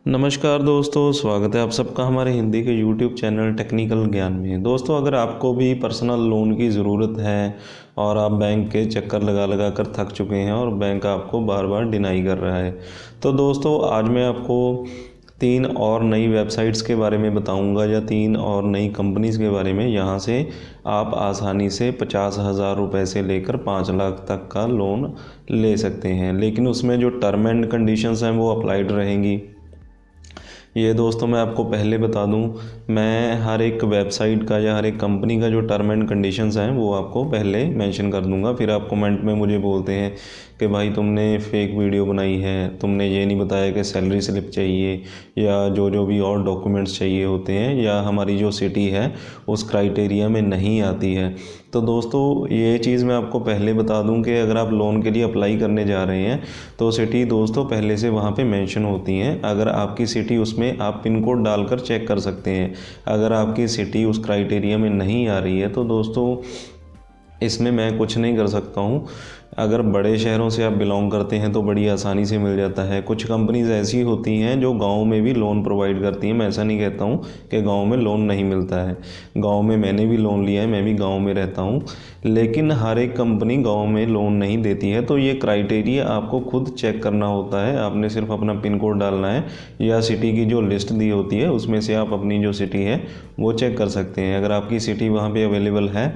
नमस्कार दोस्तों, स्वागत है आप सबका हमारे हिंदी के YouTube चैनल टेक्निकल ज्ञान में। दोस्तों, अगर आपको भी पर्सनल लोन की ज़रूरत है और आप बैंक के चक्कर लगा लगा कर थक चुके हैं और बैंक आपको बार बार डिनाई कर रहा है, तो दोस्तों आज मैं आपको 3 और नई वेबसाइट्स के बारे में बताऊंगा या 3 और नई कंपनीज़ के बारे में। यहाँ से आप आसानी से 50,000 रुपये से लेकर 5 लाख तक का लोन ले सकते हैं, लेकिन उसमें जो टर्म एंड कंडीशंस हैं वो अप्लाइड रहेंगी। ये दोस्तों मैं आपको पहले बता दूं, मैं हर एक वेबसाइट का या हर एक कंपनी का जो टर्म एंड कंडीशंस हैं वो आपको पहले मेंशन कर दूंगा। फिर आप कमेंट में मुझे बोलते हैं कि भाई तुमने फेक वीडियो बनाई है, तुमने ये नहीं बताया कि सैलरी स्लिप चाहिए या जो जो भी और डॉक्यूमेंट्स चाहिए होते हैं, या हमारी जो सिटी है उस क्राइटेरिया में नहीं आती है। तो दोस्तों ये चीज़ मैं आपको पहले बता दूं कि अगर आप लोन के लिए अप्लाई करने जा रहे हैं तो सिटी दोस्तों पहले से वहाँ पे मेंशन होती हैं। अगर आपकी सिटी उसमें आप पिन कोड डालकर चेक कर सकते हैं। अगर आपकी सिटी उस क्राइटेरिया में नहीं आ रही है तो दोस्तों इसमें मैं कुछ नहीं कर सकता हूँ। अगर बड़े शहरों से आप बिलोंग करते हैं तो बड़ी आसानी से मिल जाता है। कुछ कंपनीज ऐसी होती हैं जो गांव में भी लोन प्रोवाइड करती हैं। मैं ऐसा नहीं कहता हूँ कि गांव में लोन नहीं मिलता है, गांव में मैंने भी लोन लिया है, मैं भी गांव में रहता हूँ, लेकिन हर एक कंपनी गांव में लोन नहीं देती है। तो ये क्राइटेरिया आपको खुद चेक करना होता है। आपने सिर्फ अपना पिन कोड डालना है या सिटी की जो लिस्ट दी होती है उसमें से आप अपनी जो सिटी है वो चेक कर सकते हैं। अगर आपकी सिटी वहाँ पर अवेलेबल है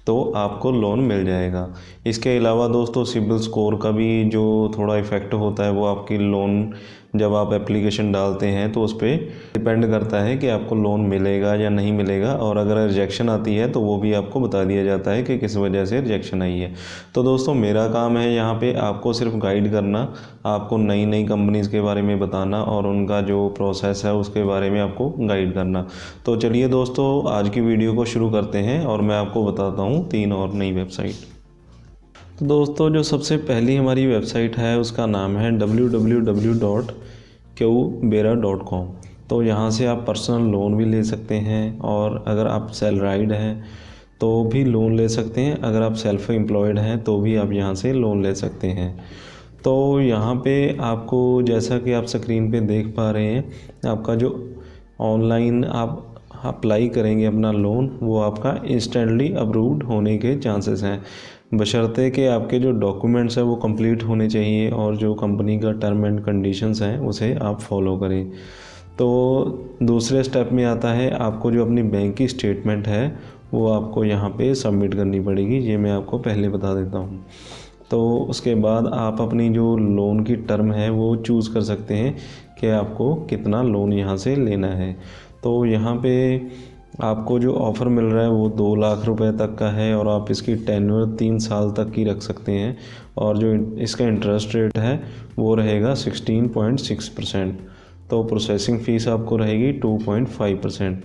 तो आपको लोन मिल जाएगा। इसके अलावा दोस्तों सिबिल स्कोर का भी जो थोड़ा इफ़ेक्ट होता है वो आपकी लोन जब आप एप्लीकेशन डालते हैं तो उस पर डिपेंड करता है कि आपको लोन मिलेगा या नहीं मिलेगा। और अगर रिजेक्शन आती है तो वो भी आपको बता दिया जाता है कि किस वजह से रिजेक्शन आई है। तो दोस्तों मेरा काम है यहाँ पे आपको सिर्फ गाइड करना, आपको नई नई कंपनीज़ के बारे में बताना और उनका जो प्रोसेस है उसके बारे में आपको गाइड करना। तो चलिए दोस्तों आज की वीडियो को शुरू करते हैं और मैं आपको बताता हूँ 3 और नई वेबसाइट। तो दोस्तों जो सबसे पहली हमारी वेबसाइट है उसका नाम है www.qbera.com। तो यहाँ से आप पर्सनल लोन भी ले सकते हैं और अगर आप सैलराइड हैं तो भी लोन ले सकते हैं। अगर आप सेल्फ एम्प्लॉयड हैं तो भी आप यहाँ से लोन ले सकते हैं। तो यहाँ पे आपको जैसा कि आप स्क्रीन पे देख पा रहे हैं, आपका जो ऑनलाइन आप अप्लाई करेंगे अपना लोन वो आपका इंस्टेंटली अप्रूव्ड होने के चांसेस हैं, बशर्ते कि आपके जो डॉक्यूमेंट्स हैं वो कंप्लीट होने चाहिए और जो कंपनी का टर्म एंड कंडीशंस हैं उसे आप फॉलो करें। तो दूसरे स्टेप में आता है आपको जो अपनी बैंक की स्टेटमेंट है वो आपको यहाँ पे सबमिट करनी पड़ेगी। ये मैं आपको पहले बता देता हूँ। तो उसके बाद आप अपनी जो लोन की टर्म है वो चूज़ कर सकते हैं कि आपको कितना लोन यहाँ से लेना है। तो यहाँ पे आपको जो ऑफ़र मिल रहा है वो 2 लाख रुपए तक का है और आप इसकी टेन्योर 3 साल तक की रख सकते हैं और जो इसका इंटरेस्ट रेट है वो रहेगा 16.6%। तो प्रोसेसिंग फ़ीस आपको रहेगी 2.5%।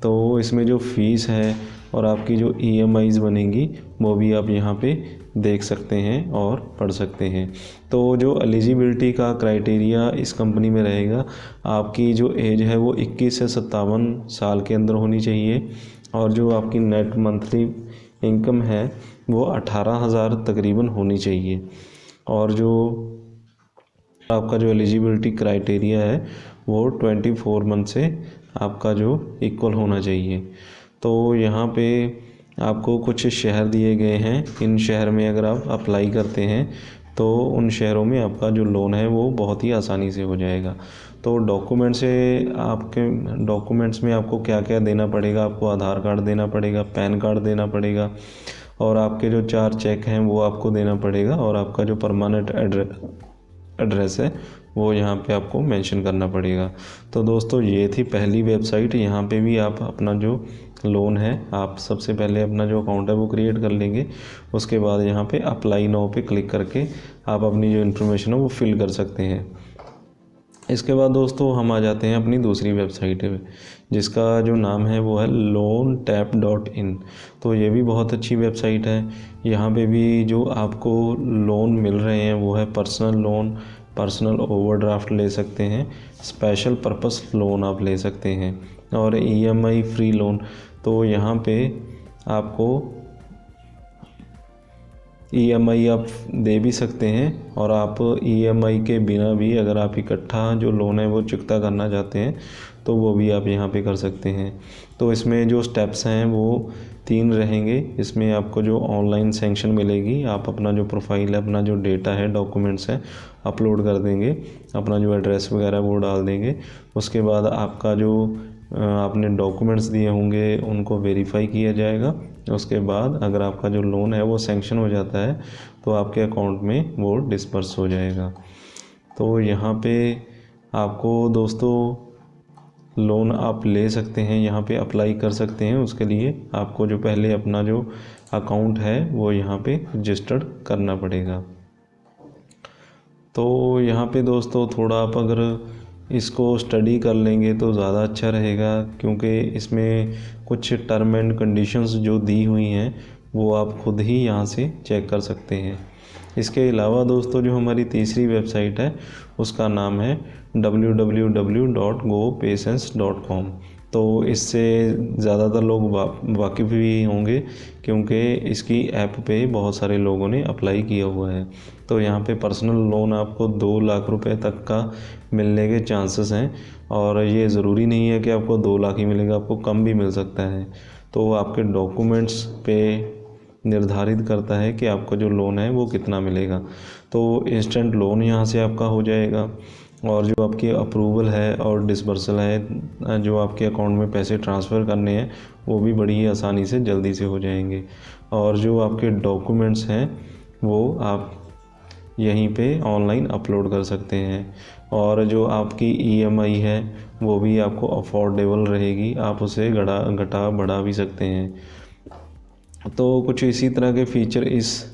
तो इसमें जो फ़ीस है और आपकी जो EMIs बनेंगी वो भी आप यहाँ पे देख सकते हैं और पढ़ सकते हैं। तो जो एलिजिबिलिटी का क्राइटेरिया इस कंपनी में रहेगा, आपकी जो एज है वो 21 से 57 साल के अंदर होनी चाहिए और जो आपकी नेट मंथली इनकम है वो 18,000 तकरीबन होनी चाहिए। और जो आपका जो एलिजिबिलिटी क्राइटेरिया है वो 24 मंथ से आपका जो इक्वल होना चाहिए। तो यहाँ पे आपको कुछ शहर दिए गए हैं। इन शहर में अगर आप अप्लाई करते हैं तो उन शहरों में आपका जो लोन है वो बहुत ही आसानी से हो जाएगा। तो डॉक्यूमेंट्स में आपको क्या क्या देना पड़ेगा, आपको आधार कार्ड देना पड़ेगा, पैन कार्ड देना पड़ेगा और आपके जो 4 चेक हैं वो आपको देना पड़ेगा और आपका जो परमानेंट एड्रेस है वो यहाँ पे आपको मेंशन करना पड़ेगा। तो दोस्तों ये थी पहली वेबसाइट। यहाँ पे भी आप अपना जो लोन है आप सबसे पहले अपना जो अकाउंट है वो क्रिएट कर लेंगे। उसके बाद यहाँ पे अप्लाई नाउ पे क्लिक करके आप अपनी जो इन्फॉर्मेशन है वो फिल कर सकते हैं। इसके बाद दोस्तों हम आ जाते हैं अपनी दूसरी वेबसाइट पे जिसका जो नाम है वो है loantap.in। तो ये भी बहुत अच्छी वेबसाइट है। यहाँ पे भी जो आपको लोन मिल रहे हैं वो है पर्सनल लोन, पर्सनल ओवरड्राफ्ट ले सकते हैं, स्पेशल पर्पस लोन आप ले सकते हैं और EMI फ्री लोन। तो यहाँ पे आपको ईएमआई आप दे भी सकते हैं, और आप ईएमआई के बिना भी अगर आप इकट्ठा जो लोन है वो चुकता करना चाहते हैं तो वो भी आप यहाँ पे कर सकते हैं। तो इसमें जो स्टेप्स हैं वो 3 रहेंगे। इसमें आपको जो ऑनलाइन सैंक्शन मिलेगी, आप अपना जो प्रोफाइल है, अपना जो डेटा है, डॉक्यूमेंट्स हैं अपलोड कर देंगे, अपना जो एड्रेस वगैरह वो डाल देंगे। उसके बाद आपका जो आपने डॉक्यूमेंट्स दिए होंगे उनको वेरीफाई किया जाएगा। उसके बाद अगर आपका जो लोन है वो सैंक्शन हो जाता है तो आपके अकाउंट में वो डिस्पर्स हो जाएगा। तो यहाँ पे आपको दोस्तों लोन आप ले सकते हैं, यहाँ पे अप्लाई कर सकते हैं। उसके लिए आपको जो पहले अपना जो अकाउंट है वो यहाँ पे रजिस्टर्ड करना पड़ेगा। तो यहाँ पे दोस्तों थोड़ा आप अगर इसको स्टडी कर लेंगे तो ज़्यादा अच्छा रहेगा, क्योंकि इसमें कुछ टर्म एंड कंडीशंस जो दी हुई हैं वो आप खुद ही यहाँ से चेक कर सकते हैं। इसके अलावा दोस्तों जो हमारी तीसरी वेबसाइट है उसका नाम है www.gopatience.com। तो इससे ज़्यादातर लोग वाकिफ़ भी होंगे, क्योंकि इसकी ऐप पे बहुत सारे लोगों ने अप्लाई किया हुआ है। तो यहाँ पे पर्सनल लोन आपको 2 लाख रुपए तक का मिलने के चांसेस हैं, और ये ज़रूरी नहीं है कि आपको 2 लाख ही मिलेगा, आपको कम भी मिल सकता है। तो आपके डॉक्यूमेंट्स पे निर्धारित करता है कि आपका जो लोन है वो कितना मिलेगा। तो इंस्टेंट लोन यहाँ से आपका हो जाएगा, और जो आपकी अप्रूवल है और डिसबर्सल है, जो आपके अकाउंट में पैसे ट्रांसफ़र करने हैं वो भी बड़ी ही आसानी से जल्दी से हो जाएंगे। और जो आपके डॉक्यूमेंट्स हैं वो आप यहीं पे ऑनलाइन अपलोड कर सकते हैं, और जो आपकी ईएमआई है वो भी आपको अफोर्डेबल रहेगी, आप उसे घटा बढ़ा भी सकते हैं। तो कुछ इसी तरह के फ़ीचर इस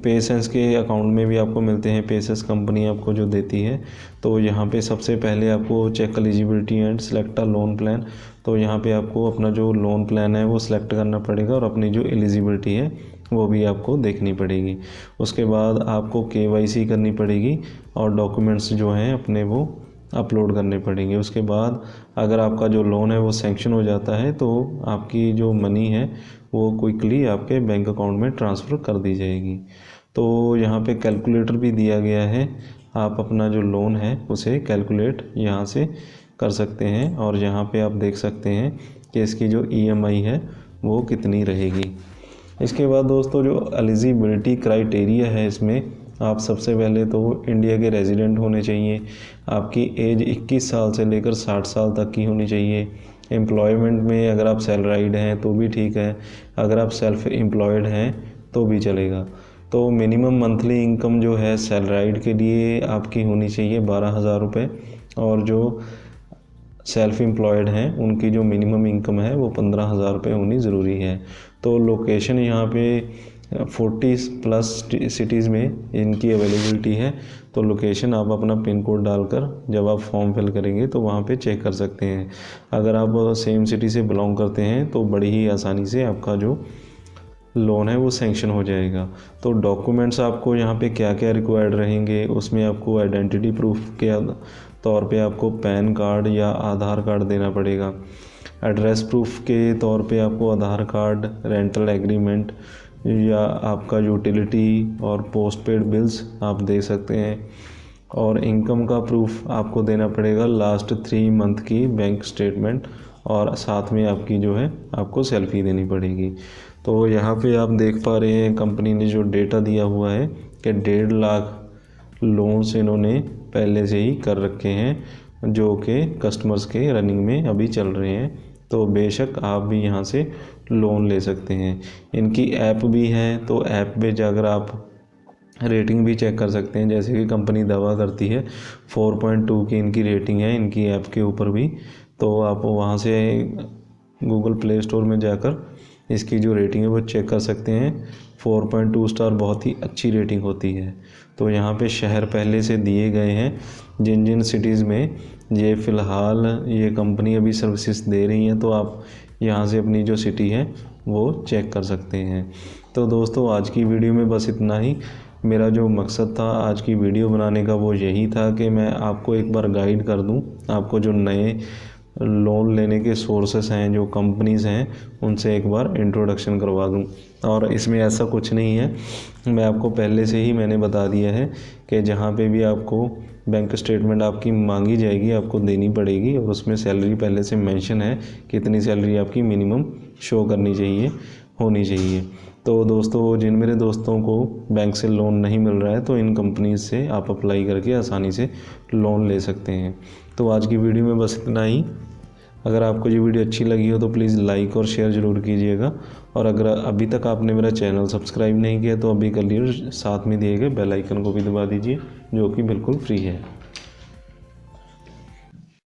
पेसेंस के अकाउंट में भी आपको मिलते हैं, पेसेंस कंपनी आपको जो देती है। तो यहाँ पे सबसे पहले आपको check eligibility and select a loan plan. तो यहाँ पे आपको अपना जो लोन प्लान है वो सिलेक्ट करना पड़ेगा, और अपनी जो एलिजिबिलिटी है वो भी आपको देखनी पड़ेगी। उसके बाद आपको केवाईसी करनी पड़ेगी, और डॉक्यूमेंट्स जो हैं अपने वो अपलोड करने पड़ेंगे। उसके बाद अगर आपका जो लोन है वो सैंक्शन हो जाता है तो आपकी जो मनी है वो क्विकली आपके बैंक अकाउंट में ट्रांसफ़र कर दी जाएगी। तो यहाँ पे कैलकुलेटर भी दिया गया है, आप अपना जो लोन है उसे कैलकुलेट यहाँ से कर सकते हैं, और यहाँ पे आप देख सकते हैं कि इसकी जो ईएमआई है वो कितनी रहेगी। इसके बाद दोस्तों जो एलिजिबिलिटी क्राइटेरिया है, इसमें आप सबसे पहले तो इंडिया के रेजिडेंट होने चाहिए, आपकी एज 21 साल से लेकर 60 साल तक की होनी चाहिए। एम्प्लॉयमेंट में अगर आप सैलराइड हैं तो भी ठीक है, अगर आप सेल्फ एम्प्लॉयड हैं तो भी चलेगा। तो मिनिमम मंथली इनकम जो है सैलराइड के लिए आपकी होनी चाहिए 12,000 रुपये, और जो सेल्फ एम्प्लॉयड हैं उनकी जो मिनिमम इनकम है वो 15,000 रुपये होनी ज़रूरी है। तो लोकेशन यहाँ पे 40+ सिटीज़ में इनकी अवेलेबिलिटी है। तो लोकेशन आप अपना पिन कोड डालकर जब आप फॉर्म फिल करेंगे तो वहाँ पे चेक कर सकते हैं। अगर आप सेम सिटी से बिलोंग करते हैं तो बड़ी ही आसानी से आपका जो लोन है वो सैंक्शन हो जाएगा। तो डॉक्यूमेंट्स आपको यहाँ पे क्या क्या रिक्वायर्ड रहेंगे, उसमें आपको आइडेंटिटी प्रूफ के तौर पे आपको पैन कार्ड या आधार कार्ड देना पड़ेगा। एड्रेस प्रूफ के तौर पे आपको आधार कार्ड, रेंटल एग्रीमेंट या आपका यूटिलिटी और पोस्टपेड बिल्स आप दे सकते हैं। और इनकम का प्रूफ आपको देना पड़ेगा, लास्ट 3 मंथ की बैंक स्टेटमेंट, और साथ में आपकी जो है आपको सेल्फी देनी पड़ेगी। तो यहाँ पे आप देख पा रहे हैं कंपनी ने जो डेटा दिया हुआ है कि 1.5 लाख लोन्स इन्होंने पहले से ही कर रखे हैं, जो कि कस्टमर्स के रनिंग में अभी चल रहे हैं। तो बेशक आप भी यहाँ से लोन ले सकते हैं। इनकी ऐप भी है, तो ऐप पे जाकर आप रेटिंग भी चेक कर सकते हैं। जैसे कि कंपनी दावा करती है 4.2 की इनकी रेटिंग है इनकी ऐप के ऊपर भी। तो आप वहाँ से गूगल प्ले स्टोर में जाकर इसकी जो रेटिंग है वो चेक कर सकते हैं। 4.2 स्टार बहुत ही अच्छी रेटिंग होती है। तो यहाँ पे शहर पहले से दिए गए हैं जिन जिन सिटीज़ में ये फ़िलहाल ये कंपनी अभी सर्विसेज दे रही हैं, तो आप यहाँ से अपनी जो सिटी है वो चेक कर सकते हैं। तो दोस्तों आज की वीडियो में बस इतना ही। मेरा जो मकसद था आज की वीडियो बनाने का वो यही था कि मैं आपको एक बार गाइड कर दूं, आपको जो नए लोन लेने के सोर्सेस हैं, जो कंपनीज़ हैं, उनसे एक बार इंट्रोडक्शन करवा दूं। और इसमें ऐसा कुछ नहीं है, मैं आपको पहले से ही मैंने बता दिया है कि जहाँ पे भी आपको बैंक स्टेटमेंट आपकी मांगी जाएगी आपको देनी पड़ेगी, और उसमें सैलरी पहले से मेंशन है कितनी सैलरी आपकी मिनिमम शो करनी चाहिए, होनी चाहिए। तो दोस्तों, जिन मेरे दोस्तों को बैंक से लोन नहीं मिल रहा है तो इन कंपनीज से आप अप्लाई करके आसानी से लोन ले सकते हैं। तो आज की वीडियो में बस इतना ही। अगर आपको ये वीडियो अच्छी लगी हो तो प्लीज़ लाइक और शेयर ज़रूर कीजिएगा, और अगर अभी तक आपने मेरा चैनल सब्सक्राइब नहीं किया तो अभी कर लीजिए, साथ में दिए गए बेल आइकन को भी दबा दीजिए, जो कि बिल्कुल फ्री है।